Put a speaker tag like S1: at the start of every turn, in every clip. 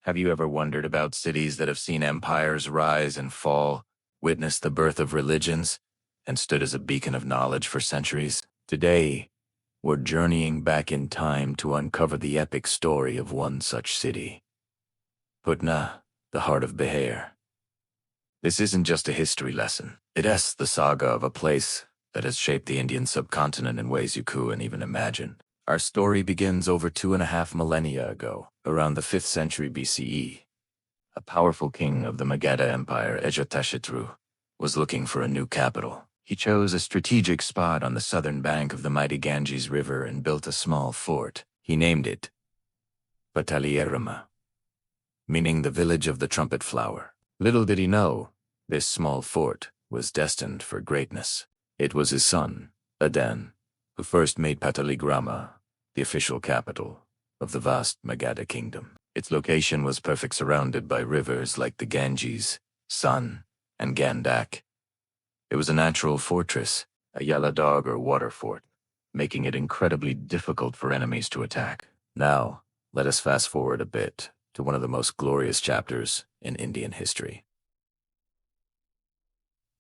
S1: Have you ever wondered about cities that have seen empires rise and fall, witnessed the birth of religions, and stood as a beacon of knowledge for centuries? Today, we're journeying back in time to uncover the epic story of one such city. Patna, the heart of Bihar. This isn't just a history lesson. It's the saga of a place that has shaped the Indian subcontinent in ways you couldn't even imagine. Our story begins over 2.5 millennia ago, around the 5th century BCE. A powerful king of the Magadha Empire, Ajatashatru, was looking for a new capital. He chose a strategic spot on the southern bank of the mighty Ganges River and built a small fort. He named it Pataligrama, meaning the village of the trumpet flower. Little did he know, this small fort was destined for greatness. It was his son, Adan, who first made Pataligrama the official capital of the vast Magadha kingdom. Its location was perfect, surrounded by rivers like the Ganges, Sun, and Gandak. It was a natural fortress, a yellow dog or water fort, making it incredibly difficult for enemies to attack. Now, let us fast forward a bit to one of the most glorious chapters in Indian history.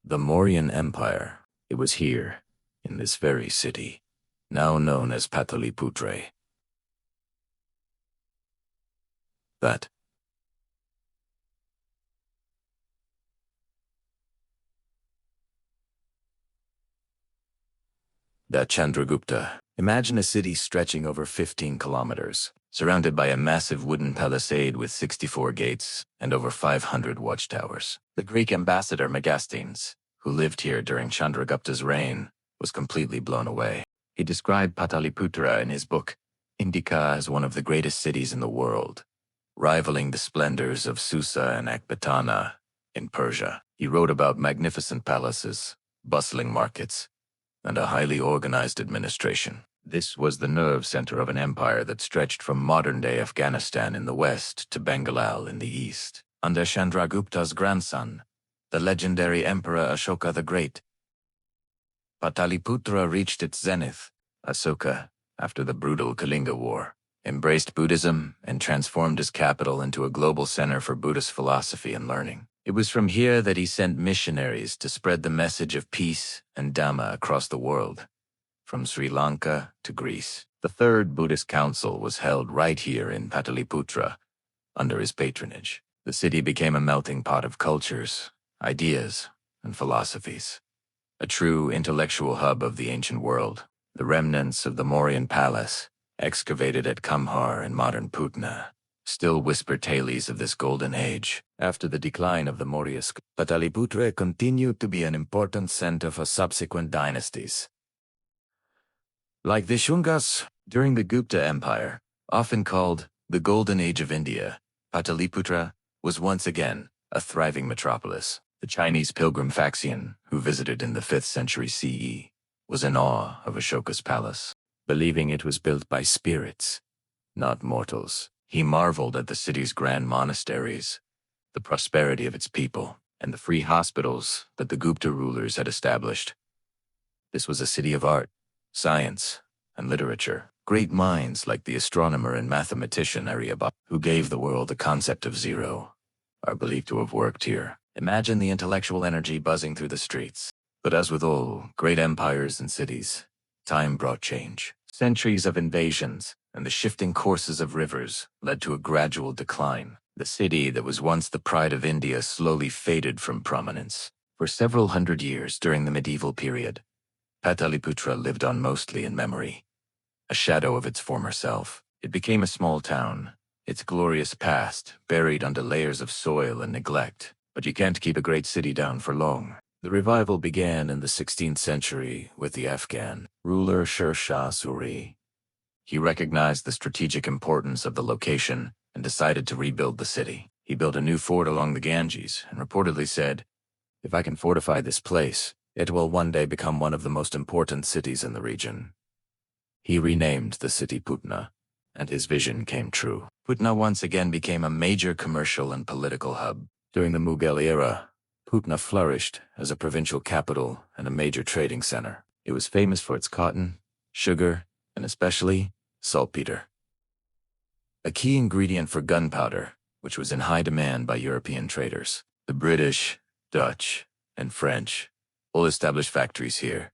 S1: The Mauryan Empire. It was here, in this very city, now known as Pataliputra, that Chandragupta. Imagine a city stretching over 15 kilometers, surrounded by a massive wooden palisade with 64 gates and over 500 watchtowers. The Greek ambassador Megasthenes, who lived here during Chandragupta's reign, was completely blown away. He described Pataliputra in his book Indica as one of the greatest cities in the world, rivaling the splendors of Susa and Ekbatana in Persia. He wrote about magnificent palaces, bustling markets, and a highly organized administration. This was the nerve center of an empire that stretched from modern-day Afghanistan in the west to Bengal in the east. Under Chandragupta's grandson, the legendary Emperor Ashoka the Great, Pataliputra reached its zenith. Ashoka, after the brutal Kalinga War, embraced Buddhism and transformed his capital into a global center for Buddhist philosophy and learning. It was from here that he sent missionaries to spread the message of peace and Dhamma across the world, from Sri Lanka to Greece. The Third Buddhist Council was held right here in Pataliputra, under his patronage. The city became a melting pot of cultures, ideas, and philosophies. A true intellectual hub of the ancient world. The remnants of the Mauryan palace, excavated at Kamhar in modern Patna, still whisper tales of this golden age. After the decline of the Mauryas, Pataliputra continued to be an important center for subsequent dynasties. Like the Shungas, during the Gupta Empire, often called the Golden Age of India, Pataliputra was once again a thriving metropolis. The Chinese pilgrim Faxian, who visited in the 5th century CE, was in awe of Ashoka's palace, believing it was built by spirits, not mortals. He marveled at the city's grand monasteries, the prosperity of its people, and the free hospitals that the Gupta rulers had established. This was a city of art, science, and literature. Great minds like the astronomer and mathematician Aryabhata, who gave the world the concept of zero, are believed to have worked here. Imagine the intellectual energy buzzing through the streets. But as with all great empires and cities, time brought change. Centuries of invasions and the shifting courses of rivers led to a gradual decline. The city that was once the pride of India slowly faded from prominence. For several hundred years during the medieval period, Pataliputra lived on mostly in memory, a shadow of its former self. It became a small town, its glorious past buried under layers of soil and neglect. But you can't keep a great city down for long. The revival began in the 16th century with the Afghan ruler Sher Shah Suri. He recognized the strategic importance of the location and decided to rebuild the city. He built a new fort along the Ganges and reportedly said, "If I can fortify this place, it will one day become one of the most important cities in the region." He renamed the city Patna, and his vision came true. Patna once again became a major commercial and political hub. During the Mughal era, Patna flourished as a provincial capital and a major trading center. It was famous for its cotton, sugar, and especially saltpeter. A key ingredient for gunpowder, which was in high demand by European traders. The British, Dutch, and French all established factories here,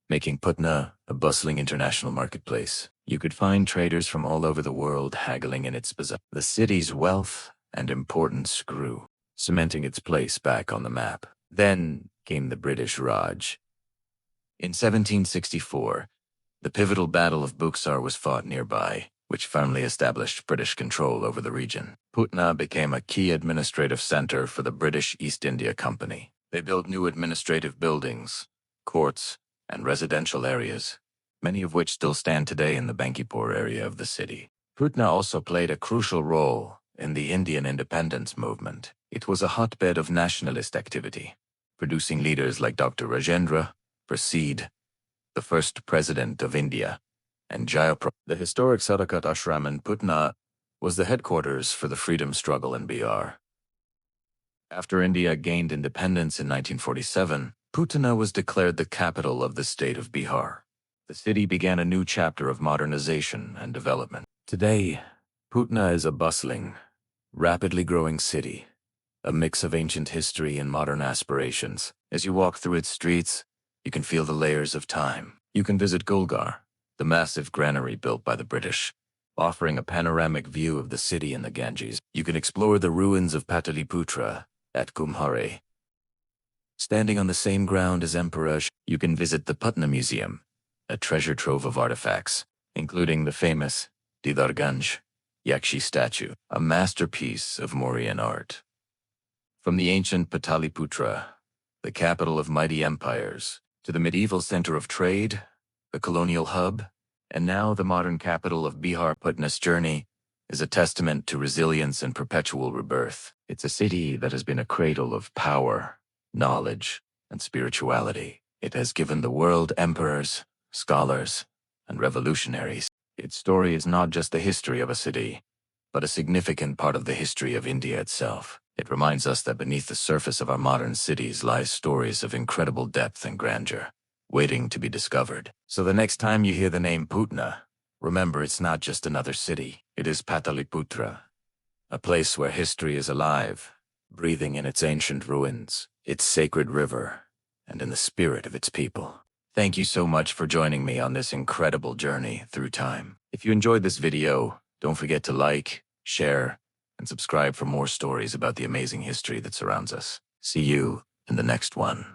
S1: making Patna a bustling international marketplace. You could find traders from all over the world haggling in its bazaar. The city's wealth and importance grew, cementing its place back on the map. Then came the British Raj. In 1764, the pivotal Battle of Buxar was fought nearby, which firmly established British control over the region. Patna became a key administrative center for the British East India Company. They built new administrative buildings, courts, and residential areas, many of which still stand today in the Bankipur area of the city. Patna also played a crucial role in the Indian independence movement. It was a hotbed of nationalist activity, producing leaders like Dr. Rajendra Prasad, the first president of India, and Jayaprakash. The historic Sadakat Ashram in Patna was the headquarters for the freedom struggle in Bihar. After India gained independence in 1947, Patna was declared the capital of the state of Bihar. The city began a new chapter of modernization and development. Today, Patna is a bustling, rapidly growing city, a mix of ancient history and modern aspirations. As you walk through its streets, you can feel the layers of time. You can visit Golghar, the massive granary built by the British, offering a panoramic view of the city and the Ganges. You can explore the ruins of Pataliputra at Kumhare. Standing on the same ground as Emperor, you can visit the Patna Museum, a treasure trove of artifacts, including the famous Didarganj Yakshi statue, a masterpiece of Mauryan art. From the ancient Pataliputra, the capital of mighty empires, to the medieval center of trade, the colonial hub, and now the modern capital of Bihar, Patna's journey is a testament to resilience and perpetual rebirth. It's a city that has been a cradle of power, knowledge, and spirituality. It has given the world emperors, scholars, and revolutionaries. Its story is not just the history of a city, but a significant part of the history of India itself. It reminds us that beneath the surface of our modern cities lies stories of incredible depth and grandeur, waiting to be discovered. So the next time you hear the name Patna, remember it's not just another city. It is Pataliputra, a place where history is alive, breathing in its ancient ruins, its sacred river, and in the spirit of its people. Thank you so much for joining me on this incredible journey through time. If you enjoyed this video, don't forget to like, share, and subscribe for more stories about the amazing history that surrounds us. See you in the next one.